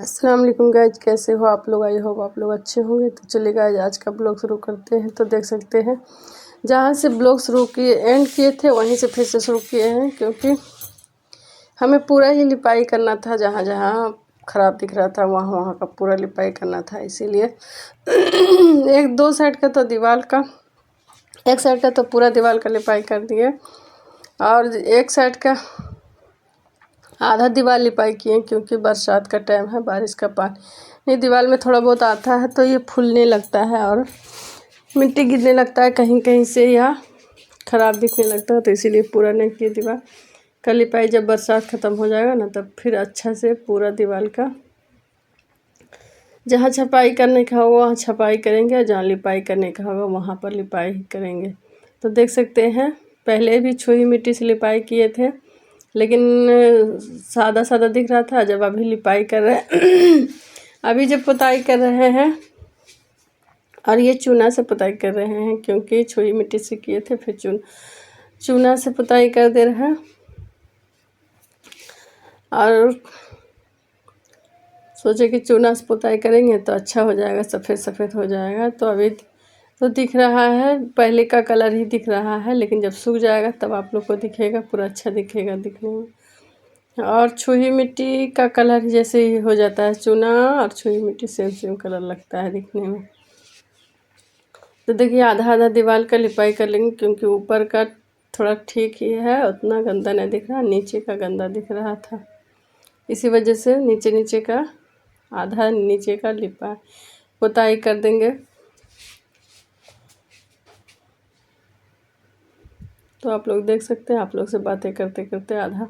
अस्सलाम वालेकुम गाइज, कैसे हो आप लोग। आई होप आप लोग अच्छे होंगे। तो चलिए गाइज, आज का ब्लॉग शुरू करते हैं। तो देख सकते हैं जहाँ से ब्लॉग शुरू किए एंड किए थे वहीं से फिर से शुरू किए हैं, क्योंकि हमें पूरा ही लिपाई करना था। जहाँ जहाँ ख़राब दिख रहा था वहाँ वहाँ का पूरा लिपाई करना था, इसीलिए एक दो साइड का तो दीवार का, एक साइड का तो पूरा दीवार का लिपाई कर दिए और एक साइड का आधा दीवार लिपाई किए, क्योंकि बरसात का टाइम है, बारिश का पानी दीवार में थोड़ा बहुत आता है तो ये फूलने लगता है और मिट्टी गिरने लगता है कहीं कहीं से, या ख़राब दिखने लगता है। तो इसीलिए पूरा नहीं किए दीवार का लिपाई। जब बरसात ख़त्म हो जाएगा ना, तब फिर अच्छा से पूरा दीवार का जहाँ छपाई करने का होगा वहाँ छपाई करेंगे, और जहाँ लिपाई करने का होगा वहाँ पर लिपाई करेंगे। तो देख सकते हैं पहले भी छुई मिट्टी से लिपाई किए थे, लेकिन सादा सादा दिख रहा था। जब अभी लिपाई कर रहे अभी जब पुताई कर रहे हैं, और ये चूना से पुताई कर रहे हैं, क्योंकि छुई मिट्टी से किए थे, फिर चूना से पुताई कर दे रहे हैं। और सोचे कि चूना से पुताई करेंगे तो अच्छा हो जाएगा, सफ़ेद सफ़ेद हो जाएगा। तो अभी तो दिख रहा है पहले का कलर ही दिख रहा है, लेकिन जब सूख जाएगा तब आप लोग को दिखेगा, पूरा अच्छा दिखेगा दिखने में। और छुई मिट्टी का कलर जैसे ही हो जाता है, चूना और छुई मिट्टी सेम सेम कलर लगता है दिखने में। तो देखिए आधा आधा दीवार का लिपाई कर लेंगे, क्योंकि ऊपर का थोड़ा ठीक ही है, उतना गंदा नहीं दिख रहा, नीचे का गंदा दिख रहा था। इसी वजह से नीचे नीचे का आधा नीचे का लिपा पुताई कर देंगे। तो आप लोग देख सकते हैं, आप लोग से बातें करते करते आधा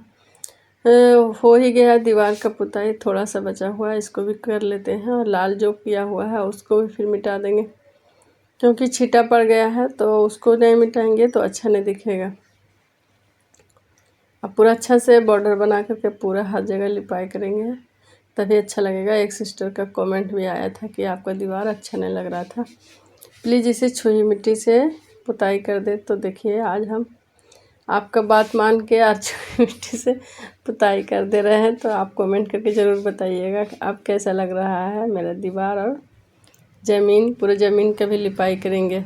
हो ही गया दीवार का पुताई। थोड़ा सा बचा हुआ है, इसको भी कर लेते हैं, और लाल जो किया हुआ है उसको भी फिर मिटा देंगे, क्योंकि छीटा पड़ गया है। तो उसको नहीं मिटाएंगे तो अच्छा नहीं दिखेगा। अब पूरा अच्छा से बॉर्डर बना करके पूरा हर जगह लिपाई करेंगे, तभी अच्छा लगेगा। एक सिस्टर का कमेंट भी आया था कि आपका दीवार अच्छा नहीं लग रहा था, प्लीज़ इसे छुई मिट्टी से पुताई कर दे। तो देखिए आज हम आपका बात मान के आज छुई मिट्टी से पुताई कर दे रहे हैं। तो आप कमेंट करके ज़रूर बताइएगा कि आप कैसा लग रहा है मेरा दीवार। और ज़मीन, पूरे ज़मीन का भी लिपाई करेंगे।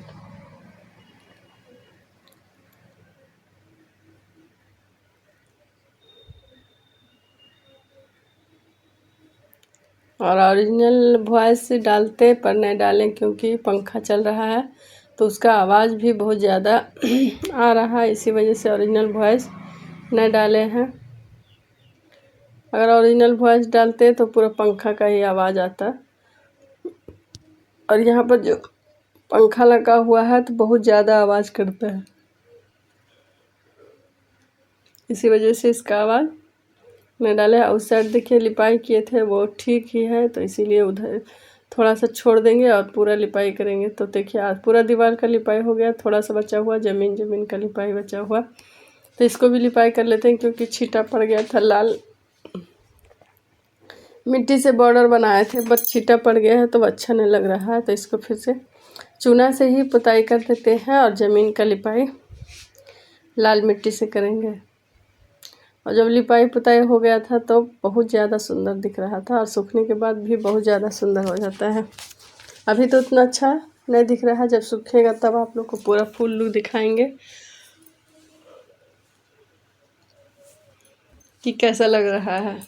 और ओरिजिनल वॉइस डालते पर नहीं डालें, क्योंकि पंखा चल रहा है तो उसका आवाज़ भी बहुत ज़्यादा आ रहा है, इसी वजह से ओरिजिनल वॉइस नहीं डाले हैं। अगर ओरिजिनल वॉइस डालते तो पूरा पंखा का ही आवाज़ आता। और यहाँ पर जो पंखा लगा हुआ है तो बहुत ज़्यादा आवाज़ करता है, इसी वजह से इसका आवाज़ नहीं डाले। उस साइड देखिए लिपाई किए थे वो ठीक ही है, तो इसीलिए उधर थोड़ा सा छोड़ देंगे और पूरा लिपाई करेंगे। तो देखिए आज पूरा दीवार का लिपाई हो गया, थोड़ा सा बचा हुआ ज़मीन का लिपाई बचा हुआ। तो इसको भी लिपाई कर लेते हैं, क्योंकि छीटा पड़ गया था। लाल मिट्टी से बॉर्डर बनाए थे, बस छीटा पड़ गया है तो अच्छा नहीं लग रहा है। तो इसको फिर से चूना से ही पुताई कर देते हैं, और ज़मीन का लिपाई लाल मिट्टी से करेंगे। और जब लिपाई पुताई हो गया था तो बहुत ज़्यादा सुंदर दिख रहा था, और सूखने के बाद भी बहुत ज़्यादा सुंदर हो जाता है। अभी तो उतना अच्छा नहीं दिख रहा है, जब सूखेगा तब आप लोग को पूरा फुल लुक दिखाएंगे कि कैसा लग रहा है।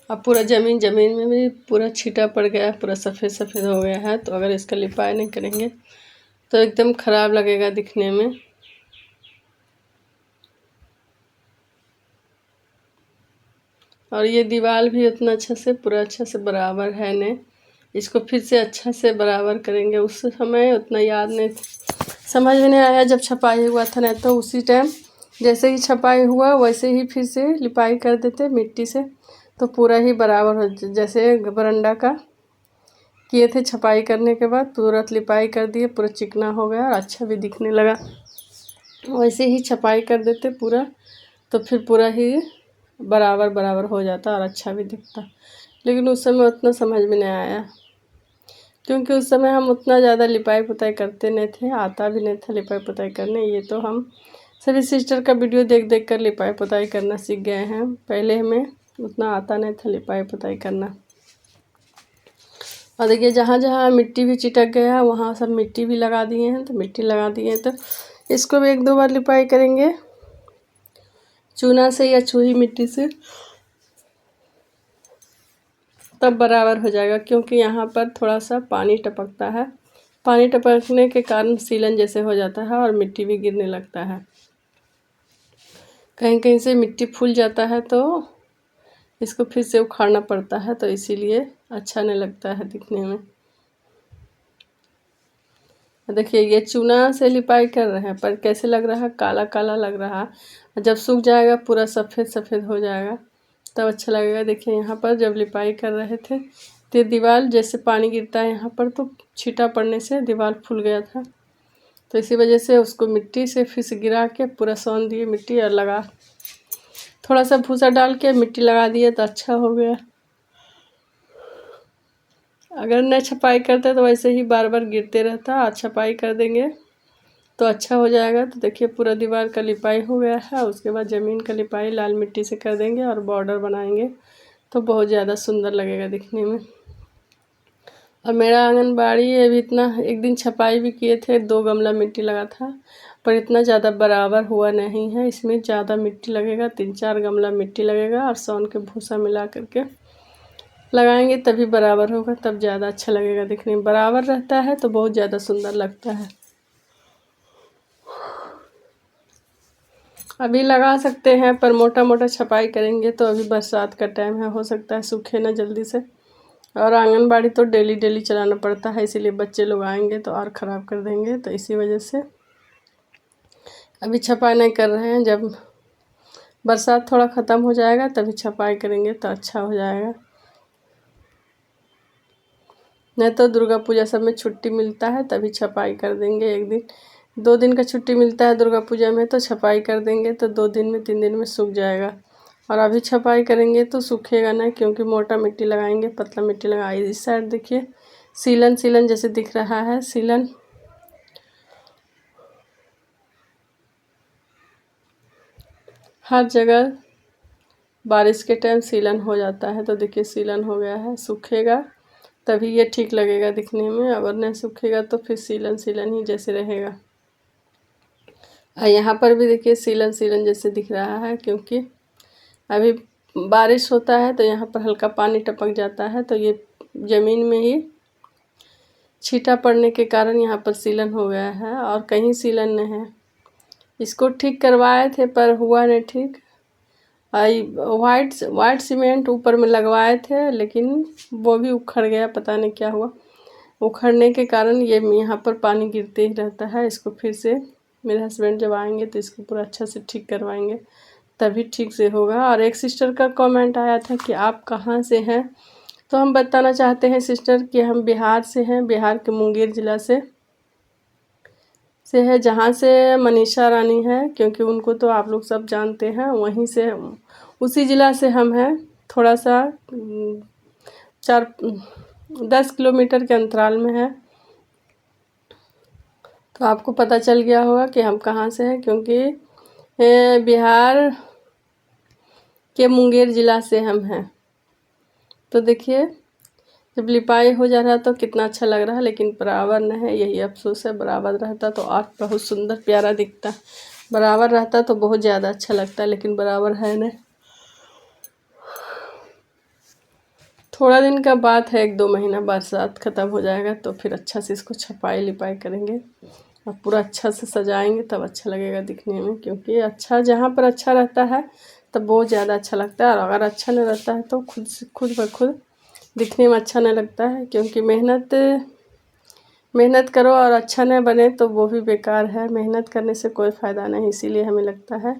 अब पूरा ज़मीन में भी पूरा छीटा पड़ गया, पूरा सफ़ेद सफ़ेद हो गया है। तो अगर इसका लिपाई नहीं करेंगे तो एकदम ख़राब लगेगा दिखने में। और ये दीवार भी उतना अच्छा से पूरा अच्छा से बराबर है नहीं, इसको फिर से अच्छा से बराबर करेंगे। उस समय उतना याद नहीं, समझ में नहीं आया जब छपाई हुआ था, नहीं तो उसी टाइम जैसे ही छपाई हुआ वैसे ही फिर से लिपाई कर देते मिट्टी से, तो पूरा ही बराबर हो। जैसे बरंडा का किए थे, छपाई करने के बाद तुरंत लिपाई कर दिए, पूरा चिकना हो गया और अच्छा भी दिखने लगा। वैसे ही छपाई कर देते पूरा, तो फिर पूरा ही बराबर बराबर हो जाता और अच्छा भी दिखता। लेकिन उस समय उतना समझ में नहीं आया, क्योंकि उस समय हम उतना ज़्यादा लिपाई पुताई करते नहीं थे, आता भी नहीं था लिपाई पुताई करने। ये तो हम सभी सिस्टर का वीडियो देख देख कर लिपाई पुताई करना सीख गए हैं। पहले हमें उतना आता नहीं था लिपाई पुताई करना। और देखिए जहाँ जहाँ मिट्टी भी चिटक गया वहाँ सब मिट्टी भी लगा दिए हैं, तो मिट्टी लगा दिए हैं तो इसको भी 1-2 बार लिपाई करेंगे चूना से या छुही मिट्टी से, तब बराबर हो जाएगा। क्योंकि यहाँ पर थोड़ा सा पानी टपकता है, पानी टपकने के कारण सीलन जैसे हो जाता है और मिट्टी भी गिरने लगता है। कहीं कहीं से मिट्टी फूल जाता है तो इसको फिर से उखाड़ना पड़ता है, तो इसीलिए अच्छा नहीं लगता है दिखने में। देखिए ये चूना से लिपाई कर रहे हैं पर कैसे लग रहा है, काला काला लग रहा है। जब सूख जाएगा पूरा सफ़ेद सफ़ेद हो जाएगा तब अच्छा लगेगा। देखिए यहाँ पर जब लिपाई कर रहे थे तो दीवार जैसे पानी गिरता है यहाँ पर तो छींटा पड़ने से दीवार फूल गया था, तो इसी वजह से उसको मिट्टी से फिर से गिरा के पूरा सौन दिए मिट्टी और लगा, थोड़ा सा भूसा डाल के मिट्टी लगा दिए तो अच्छा हो गया। अगर न छपाई करते तो वैसे ही बार बार गिरते रहता, आज छपाई कर देंगे तो अच्छा हो जाएगा। तो देखिए पूरा दीवार का लिपाई हो गया है। उसके बाद ज़मीन का लिपाई लाल मिट्टी से कर देंगे और बॉर्डर बनाएंगे तो बहुत ज़्यादा सुंदर लगेगा दिखने में। और मेरा आंगनबाड़ी अभी इतना, एक दिन छपाई भी किए थे, 2 गमला मिट्टी लगा था पर इतना ज़्यादा बराबर हुआ नहीं है। इसमें ज़्यादा मिट्टी लगेगा, 3-4 गमला मिट्टी लगेगा और सौन के भूसा मिला करके लगाएंगे तभी बराबर होगा, तब ज़्यादा अच्छा लगेगा दिखने में। बराबर रहता है तो बहुत ज़्यादा सुंदर लगता है। अभी लगा सकते हैं पर मोटा मोटा छपाई करेंगे तो अभी बरसात का टाइम है, हो सकता है सूखे ना जल्दी से। और आंगनबाड़ी तो डेली डेली चलाना पड़ता है, इसीलिए बच्चे लोग आएंगे तो और ख़राब कर देंगे, तो इसी वजह से अभी छपाई नहीं कर रहे हैं। जब बरसात थोड़ा ख़त्म हो जाएगा तभी छपाई करेंगे तो अच्छा हो जाएगा। नहीं तो दुर्गा पूजा सब में छुट्टी मिलता है तभी छपाई कर देंगे। 1 दिन 2 दिन का छुट्टी मिलता है दुर्गा पूजा में, तो छपाई कर देंगे तो 2 दिन में 3 दिन में सूख जाएगा। और अभी छपाई करेंगे तो सूखेगा नहीं, क्योंकि मोटा मिट्टी लगाएंगे, पतला मिट्टी लगाएंगे। इस साइड देखिए सीलन सीलन जैसे दिख रहा है, सीलन हर जगह बारिश के टाइम सीलन हो जाता है। तो देखिए सीलन हो गया है, सूखेगा तभी ये ठीक लगेगा दिखने में, अगर नहीं सूखेगा तो फिर सीलन सीलन ही जैसे रहेगा। यहाँ पर भी देखिए सीलन सीलन जैसे दिख रहा है, क्योंकि अभी बारिश होता है तो यहाँ पर हल्का पानी टपक जाता है, तो ये ज़मीन में ही छींटा पड़ने के कारण यहाँ पर सीलन हो गया है और कहीं सीलन नहीं है। इसको ठीक करवाए थे पर हुआ नहीं ठीक। वाइट सीमेंट ऊपर में लगवाए थे लेकिन वो भी उखड़ गया, पता नहीं क्या हुआ। उखड़ने के कारण ये यहाँ पर पानी गिरते ही रहता है। इसको फिर से मेरे हस्बैंड जब आएंगे तो इसको पूरा अच्छा से ठीक करवाएंगे तभी ठीक से होगा। और एक सिस्टर का कमेंट आया था कि आप कहाँ से हैं, तो हम बताना चाहते हैं सिस्टर कि हम बिहार से हैं, बिहार के मुंगेर ज़िला से है, जहाँ से मनीषा रानी है, क्योंकि उनको तो आप लोग सब जानते हैं, वहीं से उसी ज़िला से हम हैं। थोड़ा सा 10 किलोमीटर के अंतराल में है, तो आपको पता चल गया होगा कि हम कहाँ से हैं, क्योंकि बिहार के मुंगेर ज़िला से हम हैं। तो देखिए जब लिपाई हो जा रहा तो कितना अच्छा लग रहा है, लेकिन बराबर नहीं है, यही अफसोस है। बराबर रहता तो और बहुत सुंदर प्यारा दिखता, बराबर रहता तो बहुत ज़्यादा अच्छा लगता, लेकिन बराबर है नहीं। थोड़ा दिन का बात है, 1-2 महीना बरसात ख़त्म हो जाएगा तो फिर अच्छा से इसको छपाई लिपाई करेंगे और पूरा अच्छा से सजाएंगे तब अच्छा लगेगा दिखने में। क्योंकि अच्छा जहाँ पर अच्छा रहता है तब बहुत ज़्यादा अच्छा लगता है, और अगर अच्छा नहीं रहता है तो खुद ब खुद दिखने में अच्छा नहीं लगता है। क्योंकि मेहनत करो और अच्छा नहीं बने तो वो भी बेकार है, मेहनत करने से कोई फ़ायदा नहीं। इसीलिए हमें लगता है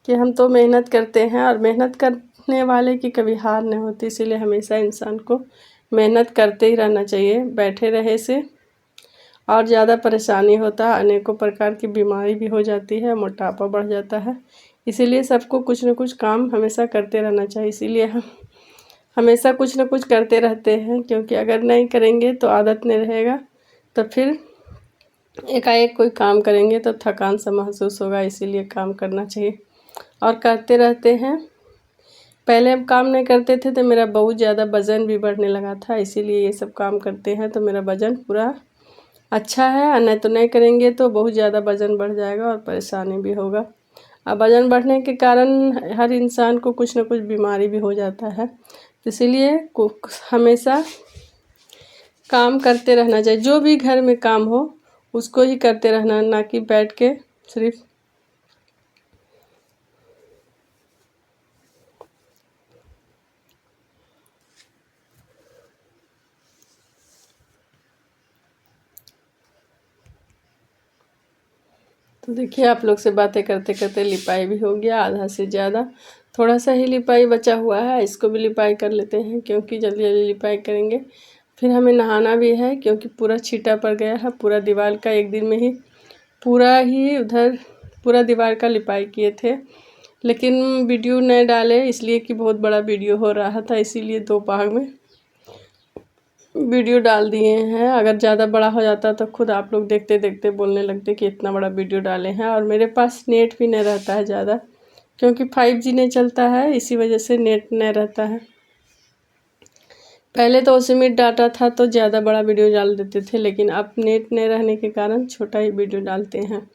कि हम तो मेहनत करते हैं और मेहनत करने वाले की कभी हार नहीं होती। इसीलिए हमेशा इंसान को मेहनत करते ही रहना चाहिए, बैठे रहे से और ज़्यादा परेशानी होता है, अनेकों प्रकार की बीमारी भी हो जाती है, मोटापा बढ़ जाता है। इसीलिए सबको कुछ न कुछ काम हमेशा करते रहना चाहिए। इसीलिए हम हमेशा कुछ न कुछ करते रहते हैं, क्योंकि अगर नहीं करेंगे तो आदत नहीं रहेगा, तो फिर एकाएक कोई काम करेंगे तो थकान सा महसूस होगा। इसीलिए काम करना चाहिए और करते रहते हैं। पहले हम काम नहीं करते थे तो मेरा बहुत ज़्यादा वज़न भी बढ़ने लगा था, इसीलिए ये सब काम करते हैं तो मेरा वज़न पूरा अच्छा है। और नहीं तो नहीं करेंगे तो बहुत ज़्यादा वज़न बढ़ जाएगा और परेशानी भी होगा। अब वज़न बढ़ने के कारण हर इंसान को कुछ ना कुछ बीमारी भी हो जाता है, तो इसीलिए हमेशा काम करते रहना चाहिए। जो भी घर में काम हो उसको ही करते रहना, ना कि बैठ के सिर्फ तो देखिए आप लोग से बातें करते करते लिपाई भी हो गया आधा से ज़्यादा। थोड़ा सा ही लिपाई बचा हुआ है, इसको भी लिपाई कर लेते हैं क्योंकि जल्दी जल्दी लिपाई करेंगे। फिर हमें नहाना भी है क्योंकि पूरा छींटा पड़ गया है। पूरा दीवार का एक दिन में ही उधर पूरा दीवार का लिपाई किए थे, लेकिन वीडियो नहीं डाले इसलिए कि बहुत बड़ा वीडियो हो रहा था, इसीलिए 2 भाग में वीडियो डाल दिए हैं। अगर ज़्यादा बड़ा हो जाता तो खुद आप लोग देखते देखते बोलने लगते कि इतना बड़ा वीडियो डाले हैं। और मेरे पास नेट भी नहीं रहता है ज़्यादा, क्योंकि 5G नहीं चलता है, इसी वजह से नेट नहीं रहता है। पहले तो सिमिट डाटा था तो ज़्यादा बड़ा वीडियो डाल देते थे, लेकिन अब नेट नहीं रहने के कारण छोटा ही वीडियो डालते हैं।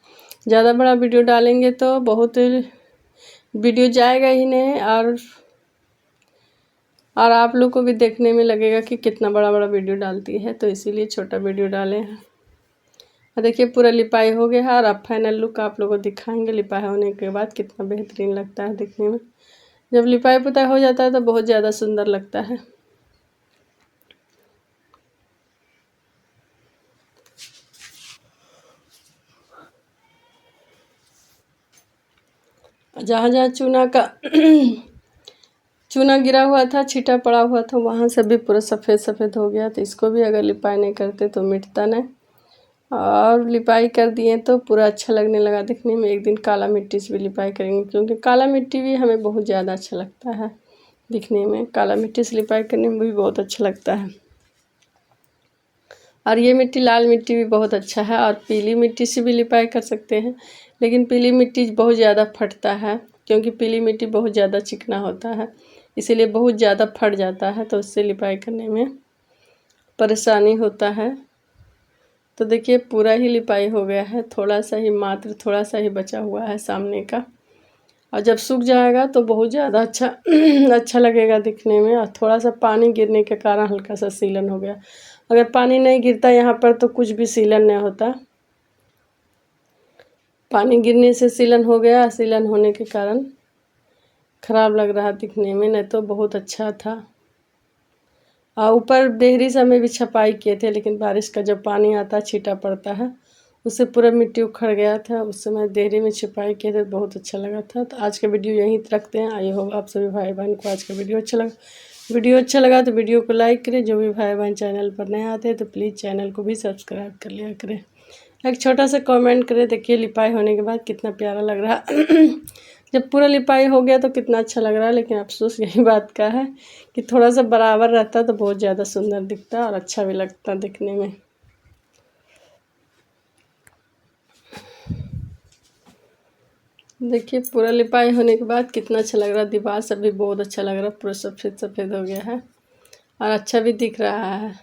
ज़्यादा बड़ा वीडियो डालेंगे तो बहुत वीडियो जाएगा ही नहीं, और आप लोग को भी देखने में लगेगा कि कितना बड़ा बड़ा वीडियो डालती है, तो इसीलिए छोटा वीडियो डाले हैं। और देखिए पूरा लिपाई हो गया है और अब फाइनल लुक आप लोगों को दिखाएंगे लिपाई होने के बाद कितना बेहतरीन लगता है दिखने में। जब लिपाई पुताई हो जाता है तो बहुत ज़्यादा सुंदर लगता है। जहाँ जहाँ चूना गिरा हुआ था, छींटा पड़ा हुआ था, वहाँ से भी पूरा सफ़ेद सफ़ेद हो गया। तो इसको भी अगर लिपाई नहीं करते तो मिटता नहीं, और लिपाई कर दिए तो पूरा अच्छा लगने लगा दिखने में। एक दिन काला मिट्टी से भी लिपाई करेंगे क्योंकि काला मिट्टी भी हमें बहुत ज़्यादा अच्छा लगता है दिखने में। काला मिट्टी से लिपाई करने में भी बहुत अच्छा लगता है। और ये मिट्टी लाल मिट्टी भी बहुत अच्छा है, और पीली मिट्टी से भी लिपाई कर सकते हैं, लेकिन पीली मिट्टी बहुत ज़्यादा फटता है क्योंकि पीली मिट्टी बहुत ज़्यादा चिकना होता है, इसीलिए बहुत ज़्यादा फट जाता है, तो उससे लिपाई करने में परेशानी होता है। तो देखिए पूरा ही लिपाई हो गया है, मात्र थोड़ा सा ही बचा हुआ है सामने का। और जब सूख जाएगा तो बहुत ज़्यादा अच्छा अच्छा लगेगा दिखने में। और थोड़ा सा पानी गिरने के कारण हल्का सा सीलन हो गया। अगर पानी नहीं गिरता यहाँ पर तो कुछ भी सीलन नहीं होता। पानी गिरने से सीलन हो गया, सीलन होने के कारण ख़राब लग रहा दिखने में, नहीं तो बहुत अच्छा था। और ऊपर देहरी से हमें भी छपाई किए थे, लेकिन बारिश का जब पानी आता छींटा पड़ता है उससे पूरा मिट्टी उखड़ गया था। उस समय देहरी में छपाई किए थे, बहुत अच्छा लगा था। तो आज का वीडियो यहीं रखते हैं। आई होप आप सभी भाई बहन को आज का वीडियो अच्छा लगा तो वीडियो को लाइक करें। जो भी भाई बहन चैनल पर नए आते हैं तो प्लीज़ चैनल को भी सब्सक्राइब कर लिया करें। एक छोटा सा कमेंट करें। देखिए लिपाई होने के बाद कितना प्यारा लग रहा जब पूरा लिपाई हो गया तो कितना अच्छा लग रहा है, लेकिन अफसोस यही बात का है कि थोड़ा सा बराबर रहता तो बहुत ज़्यादा सुंदर दिखता और अच्छा भी लगता दिखने में। देखिए पूरा लिपाई होने के बाद कितना अच्छा लग रहा है। दीवार सब भी बहुत अच्छा लग रहा है, पूरा सफ़ेद सफ़ेद हो गया है और अच्छा भी दिख रहा है।